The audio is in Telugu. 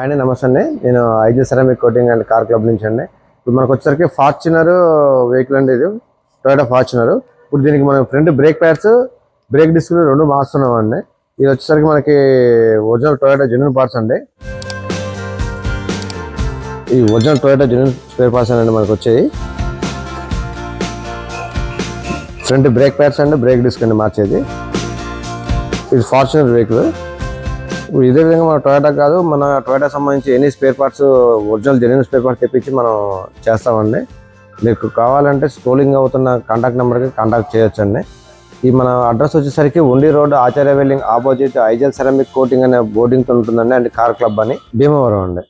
అండి నమస్తే అండి. నేను IG ceramic coating and car club నుంచి అండి. ఇప్పుడు మనకు వచ్చేసరికి ఫార్చునర్ వెహికల్ అండి. ఇది టొయోటా ఫార్చునర్. ఇప్పుడు దీనికి మనం ఫ్రంట్ బ్రేక్ ప్యాడ్స్ బ్రేక్ డిస్క్లు రెండు మార్చుతున్నాం అండి. ఇది వచ్చేసరికి మనకి ఒరిజినల్ టొయోటా జెన్యూన్ పార్ట్స్ అండి. ఈ original Toyota genuine spare parts అండి మనకు వచ్చేది. Front brake pads and brake disc అండి మార్చేది. ఇది ఫార్చునర్ వెహికల్. ఇదే విధంగా మన టొయోటా కాదు, మన టొయోటా సంబంధించి ఎన్ని spare parts original genuine spare parts తెప్పించి మనం చేస్తామండి. మీకు కావాలంటే స్క్రోలింగ్ అవుతున్న కాంటాక్ట్ నెంబర్కి కాంటాక్ట్ చేయొచ్చండి. ఈ మన అడ్రస్ వచ్చేసరికి ఉండి రోడ్ ఆచార్య వెల్డింగ్ ఆపోజిట్ ఐజల్ సెరామిక్ కోటింగ్ అనే బోర్డింగ్తో ఉంటుందండి. అండ్ కార్ క్లబ్ అని భీమవరం అండి.